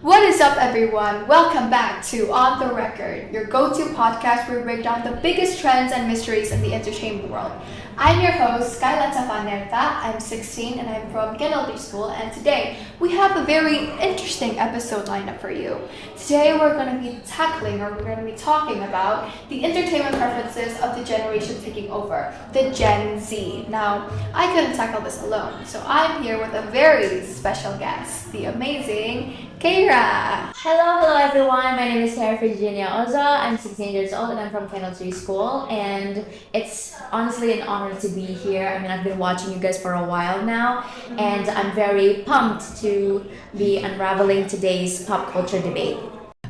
What is up, everyone? Welcome back to On the Record, your go to podcast where we break down the biggest trends and mysteries in the entertainment world. I'm your host, Cayla. I'm 16 and I'm from Kennedy School, and today we have a very interesting episode lineup for you. Today we're going to be we're going to be talking about the entertainment preferences of the generation taking over, the Gen Z. Now, I couldn't tackle this alone, so I'm here with a very special guest, the amazing Keira. Hello everyone. My name is Keira Virginia Oza. I'm 16 years old and I'm from Kennedy School. And it's honestly an honor to be here. I mean, I've been watching you guys for a while now, and I'm very pumped to be unraveling today's pop culture debate.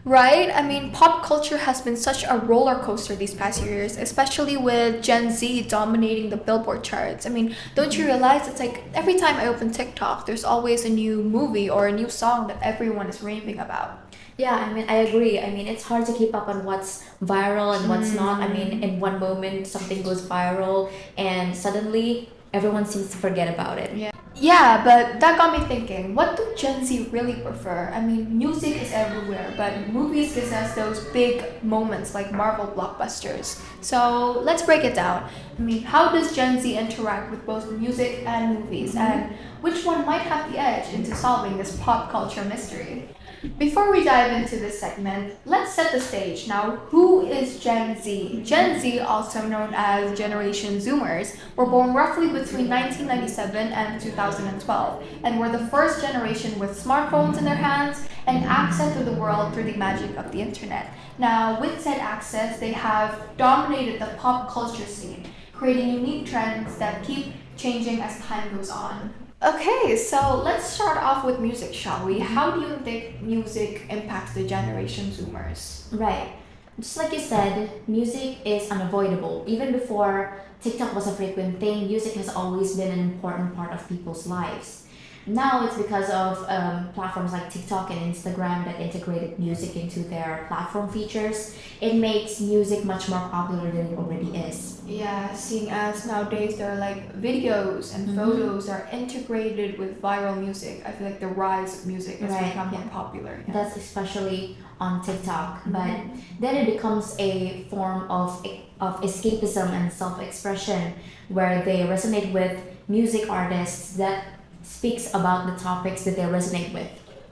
Right? I mean, pop culture has been such a roller coaster these past years, especially with Gen Z dominating the Billboard charts. I mean, don't you realize it's like every time I open TikTok, there's always a new movie or a new song that everyone is raving about. Yeah, I mean, I agree. I mean, it's hard to keep up on what's viral and what's not. I mean, in one moment, something goes viral, and suddenly everyone seems to forget about it. Yeah, but that got me thinking, what do Gen Z really prefer? I mean, music is everywhere, but movies gives us those big moments like Marvel blockbusters. So let's break it down. I mean, how does Gen Z interact with both music and movies, and which one might have the edge into solving this pop culture mystery? Before we dive into this segment, let's set the stage. Now, who is Gen Z? Gen Z, also known as Generation Zoomers, were born roughly between 1997 and 2012 and were the first generation with smartphones in their hands and access to the world through the magic of the internet. Now, with said access, they have dominated the pop culture scene, creating unique trends that keep changing as time goes on. Okay, so let's start off with music, shall we? How do you think music impacts the Generation Zoomers? Right. Just like you said, music is unavoidable. Even before TikTok was a frequent thing, music has always been an important part of people's lives. Now it's because of platforms like TikTok and Instagram that integrated music into their platform features. It makes music much more popular than it already is. Yeah, seeing as nowadays there are like videos and photos are integrated with viral music. I feel like the rise of music has become more popular. Yeah. That's especially on TikTok. But then it becomes a form of escapism and self-expression where they resonate with music artists that speaks about the topics that they resonate with.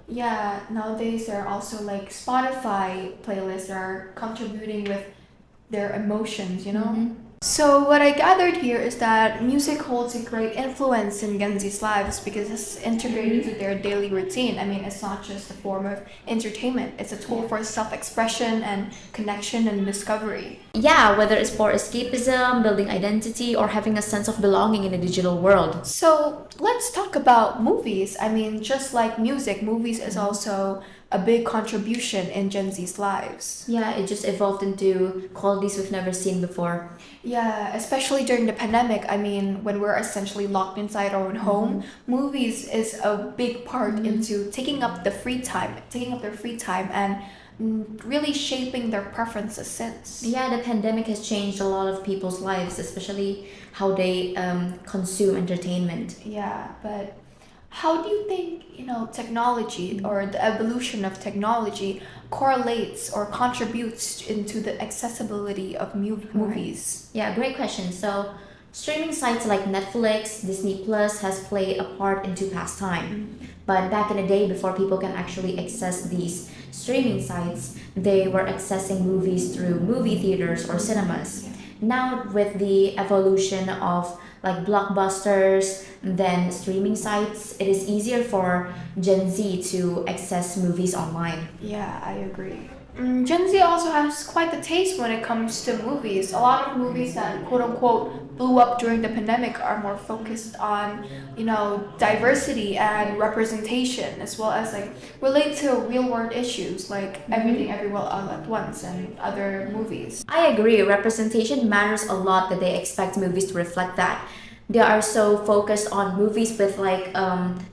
Yeah, nowadays there are also like Spotify playlists that are contributing with their emotions. So what I gathered here is that music holds a great influence in Gen Z's lives because it's integrated to their daily routine. I mean, it's not just a form of entertainment, it's a tool for self-expression and connection and discovery. Yeah, whether it's for escapism, building identity, or having a sense of belonging in a digital world. So let's talk about movies. I mean, just like music, movies is also a big contribution in Gen Z's lives. Yeah, it just evolved into qualities we've never seen before. Yeah, especially during the pandemic. I mean, when we're essentially locked inside our own home, movies is a big part into taking up their free time and really shaping their preferences since. Yeah, the pandemic has changed a lot of people's lives, especially how they consume entertainment. Yeah, but how do you think, technology or the evolution of technology correlates or contributes into the accessibility of movies? Yeah, great question. So, streaming sites like Netflix, Disney Plus has played a part into past time. But back in the day, before people can actually access these streaming sites, they were accessing movies through movie theaters or cinemas. Now, with the evolution of like blockbusters, then streaming sites, it is easier for Gen Z to access movies online. Yeah, I agree. Gen Z also has quite the taste when it comes to movies. A lot of movies that quote unquote blew up during the pandemic are more focused on, diversity and representation, as well as like relate to real world issues like Everything Everywhere All at Once and other movies. I agree, representation matters a lot that they expect movies to reflect that. They are so focused on movies with like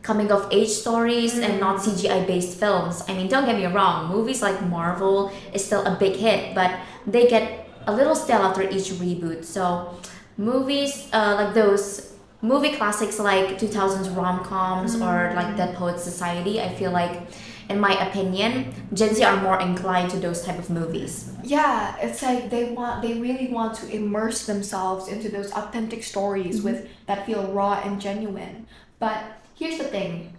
coming of age stories and not CGI based films. I mean, don't get me wrong, movies like Marvel is still a big hit, but they get a little stale after each reboot. So movies like those movie classics like 2000s rom-coms or like Dead Poets Society, I feel like in my opinion, Gen Z are more inclined to those type of movies. Yeah, it's like they really want to immerse themselves into those authentic stories with that feel raw and genuine. But here's the thing.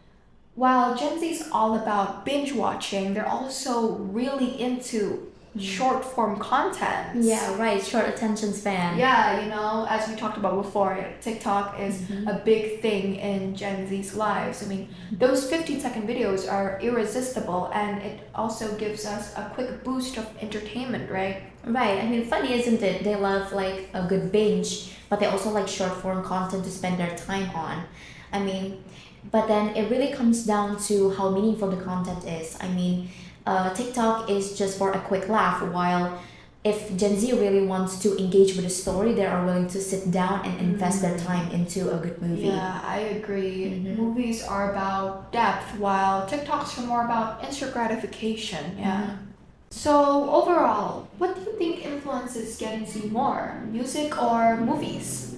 While Gen Z is all about binge watching, they're also really into short form content. Yeah, right. Short attention span. Yeah, as we talked about before, TikTok is a big thing in Gen Z's lives. I mean, those 15-second videos are irresistible and it also gives us a quick boost of entertainment, right? Right. I mean, funny, isn't it? They love like a good binge, but they also like short form content to spend their time on. I mean, but then it really comes down to how meaningful the content is. I mean, TikTok is just for a quick laugh, while if Gen Z really wants to engage with the story, they are willing to sit down and invest their time into a good movie. Yeah, I agree. Movies are about depth, while TikToks are more about instant gratification. Yeah. So overall, what do you think influences Gen Z more, music or movies?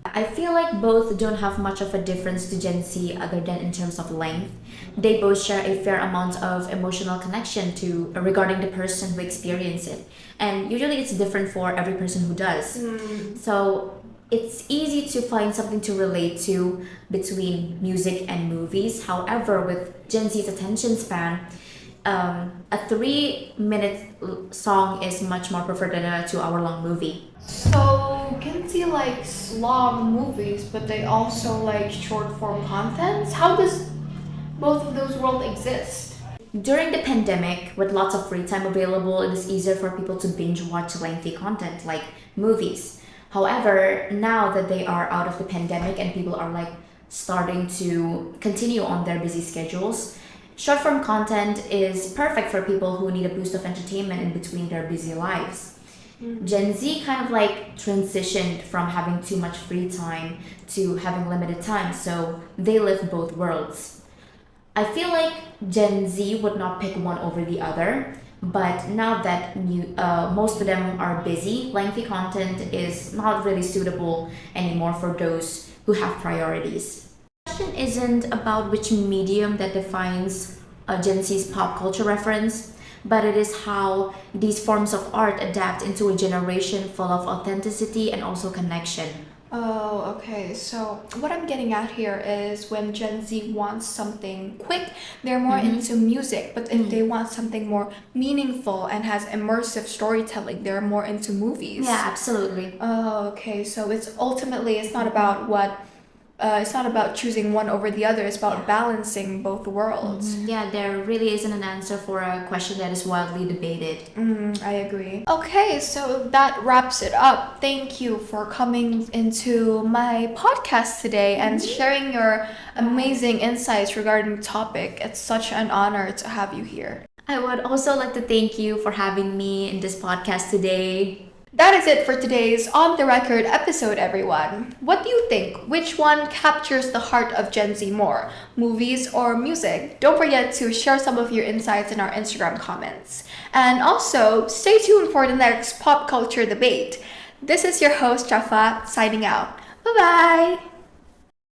I feel like both don't have much of a difference to Gen Z other than in terms of length. They both share a fair amount of emotional connection to regarding the person who experiences it. And usually it's different for every person who does. So it's easy to find something to relate to between music and movies. However, with Gen Z's attention span, a 3 minute song is much more preferred than a 2 hour long movie. So Gen Z likes long movies, but they also like short form content. How does both of those worlds exist? During the pandemic, with lots of free time available, it is easier for people to binge watch lengthy content like movies. However, now that they are out of the pandemic and people are like starting to continue on their busy schedules, short form content is perfect for people who need a boost of entertainment in between their busy lives. Gen Z kind of like transitioned from having too much free time to having limited time, so they live both worlds. I feel like Gen Z would not pick one over the other, but now that most of them are busy, lengthy content is not really suitable anymore for those who have priorities. The question isn't about which medium that defines a Gen Z's pop culture reference, but it is how these forms of art adapt into a generation full of authenticity and also connection. Oh, okay. So what I'm getting at here is when Gen Z wants something quick, they're more into music. But if they want something more meaningful and has immersive storytelling, they're more into movies. Yeah, absolutely. Oh, okay. So it's not about it's not about choosing one over the other. It's about balancing both worlds. Yeah, there really isn't an answer for a question that is widely debated. I agree. Okay, so that wraps it up. Thank you for coming into my podcast today and sharing your amazing insights regarding the topic. It's such an honor to have you here. I would also like to thank you for having me in this podcast today. That is it for today's On the Record episode, everyone. What do you think? Which one captures the heart of Gen Z more, movies or music? Don't forget to share some of your insights in our Instagram comments. And also, stay tuned for the next pop culture debate. This is your host, Jaffa, signing out. Bye-bye!